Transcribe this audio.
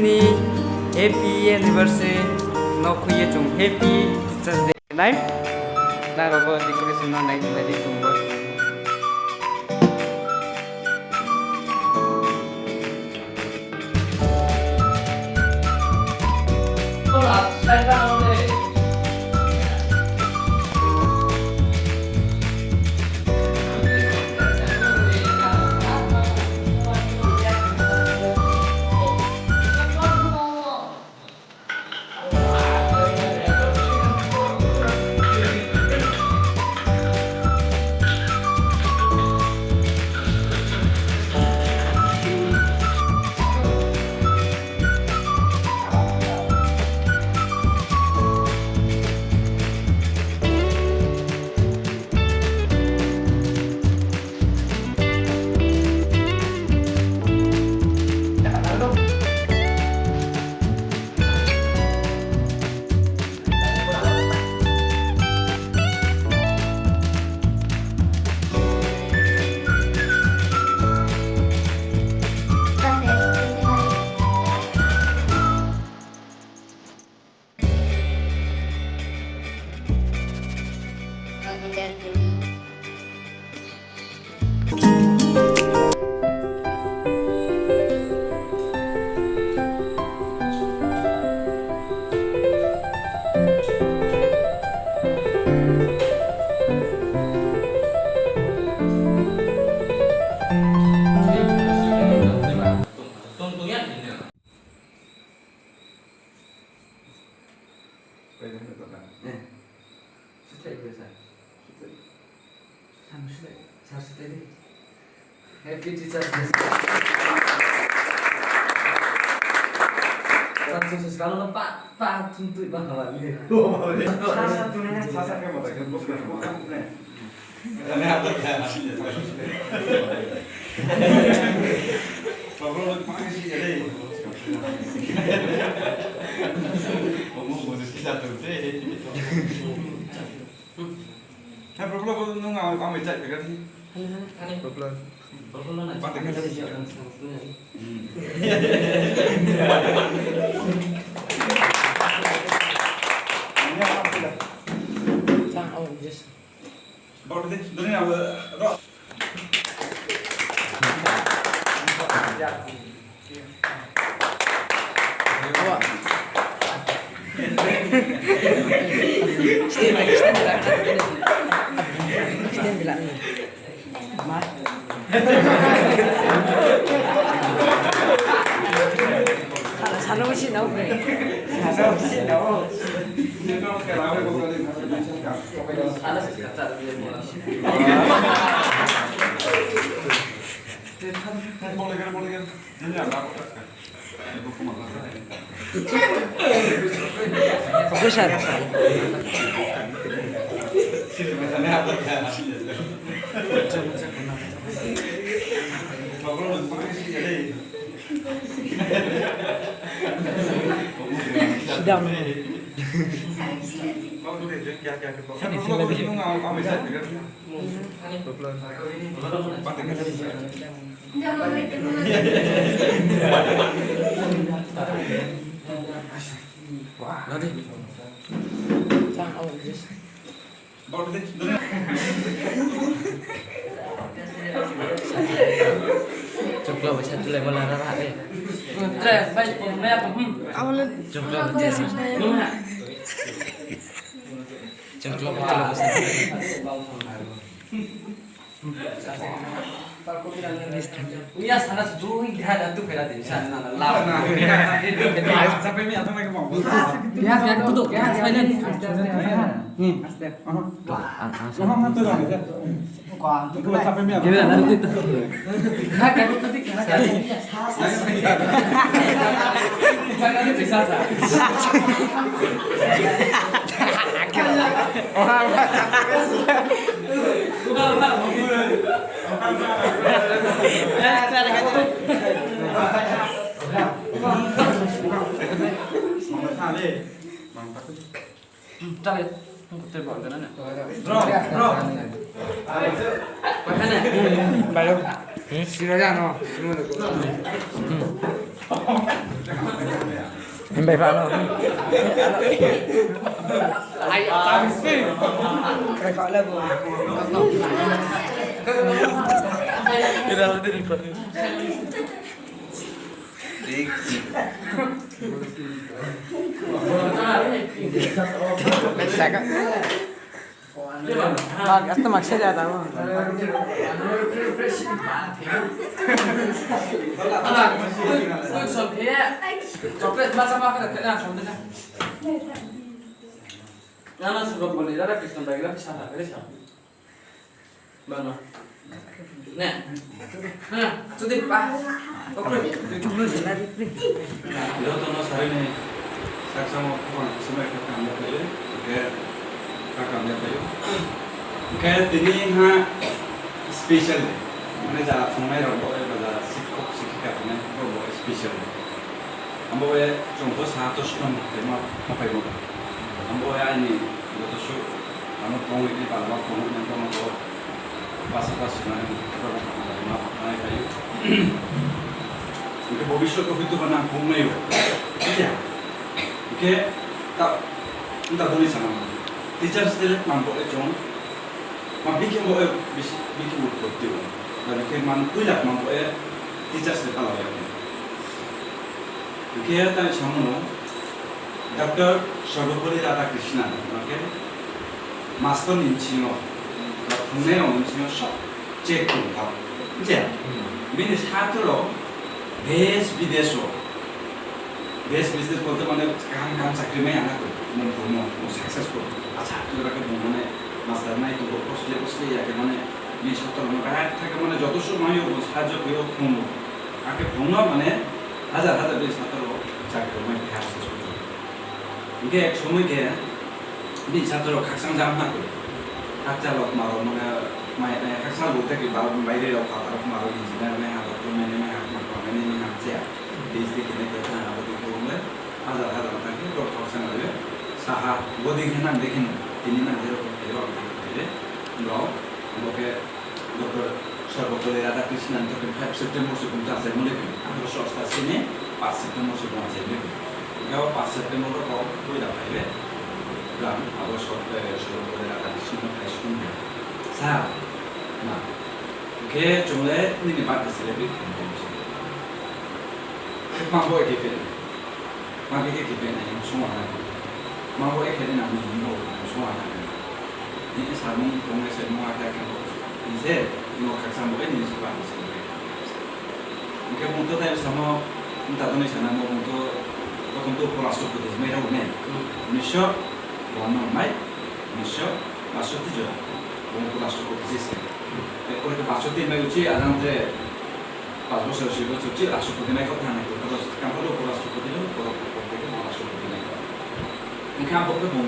Sini happy anniversary no kuya chung happy teachers day night na robo decoration no night lagi tumbo Happy Teachers Day. Sukses kalau Pak tuntut banget ini. Sasaknya mau bagian bos kan. Karena apa kan? Problem mana sih jadi? Ngomong bonus kita tuh deh. Nah, problem nung nggak cek kan sih? Problem. Problem nanti. Pantai kan sih orang satunya. Ini apa dah? Sang oh yes. Baru deh, dunia apa? Rock. Ya. Apa? Stand bilang ni. Mas. Sana mesti tahu. Sana mesti tahu. Sana sih kata dia bola. Boleh kan. Ini ada apa? Fokus ya. Sini misalnya apa ya? Problem mana sih jadi? Sedang. Mau tu deh, ya. Sini lagi. Nunggu apa bisa kan? Problem. Pantai kan sih. Wah, nanti. Sang oh yes. Baru deh. Coba bisa dulu yang melarang ya. Terus baik banyak awalnya coba bisa. Coba betul bisa. Iya sana sejauh ini ada tuh kira di sana lawan. Sampai mi atau mereka mau. Ya duduk ya sebenarnya. Nih. Sama tuh kan. Wah, itu sampai mi. Gimana itu? Nah, kayak tadi kira jangan bisa sa. Orang Cari, terbang ke mana? Bro. Mana? Bayo. Sino ya no. Sino de. Mbak Fano. Ay, tamis sih. Kayak kok lah bu. Kita udah record. Saya kan. Asta maksud ya tahu. Coklat macam apa kena sampai Nana sudah boleh dah Krishna baiklah bisa tak boleh siapa? Mana? Nah, sudah pak. Oke, cuma sekali. Itu tuh mas hari ini saya sama kawan semua kakak tayo, oke kakak tayo. Oke, ini ha special, mana jadi semua orang boleh pada sikap punya boleh special. Ambo ya contoh satu setengah tema apa itu? Ambo ya ini itu show, anu pong ini pada pong yang pong itu pas mana mana kayu. Oke, ভবিষ্যৎ অভিজ্ঞতা না ঘুমনেই ঠিক আছে ওকে তা তা বলি sana teachers del mambo ejon ma bikin bo bikin bo করতে হবে মানে কে মান কইলা mambo e teachers del পালা হবে ওকে তাই সামনে ডক্টর সর্বপল্লী রাধাকৃষ্ণন ওকে মাস্টার নিচিনো ঘুমনে নিচিনো সব চেক করতে হবে ঠিক আছে বিনি ছাত্র देश विदेश हो देश विदेश बोलते माने काम चाकरी में आना कोई मन फुर्मो सक्सेसफुल अच्छा तो रखे माने मास्टर नहीं तो कसले या के माने ये सब तो माने बाहर থাকে माने যত সময় हो সাহায্য করে ফোন আগে ফোন মানে হাজার বেশ ছাত্র চাকরি में কাজ করছে 이게 এক সময় কে নি ছাত্র 각상 জাম না করে 각자로 মারো মানে মাই 각상 못해 그 বাইরের কথা মারো ইঞ্জিনিয়ার में হাত মানে ini nanti di sini kita ada di rumah ada lagi dokter sana sah bodi kita dekin ini nanti oke dokter Sarvapalli Radhakrishnan itu 5 September sebelum saya mulai aku swasta sini 4 September sebelum saya mulai kalau 4 September kau boleh dapat ya dan aku Sarvapalli Radhakrishnan high school sah nah oke cuma ini pada selebih mambo e kepen mambo e kepen ni semua ada mambo e kepen ni semua ada ini sabun kongre semua ada kan ini no kaksan bo ini semua ada mungkin untuk tadi sama entah tu ni sana mau untuk pelasuk itu mereka udah nisho warna mai nisho masuk tu je untuk pelasuk itu sih kalau itu masuk tu mereka uci ada nanti pas bos harus ikut cuci langsung pergi naik kota naik kalau kamu lu langsung pergi lu kalau pergi mau langsung pergi naik mungkin apa pun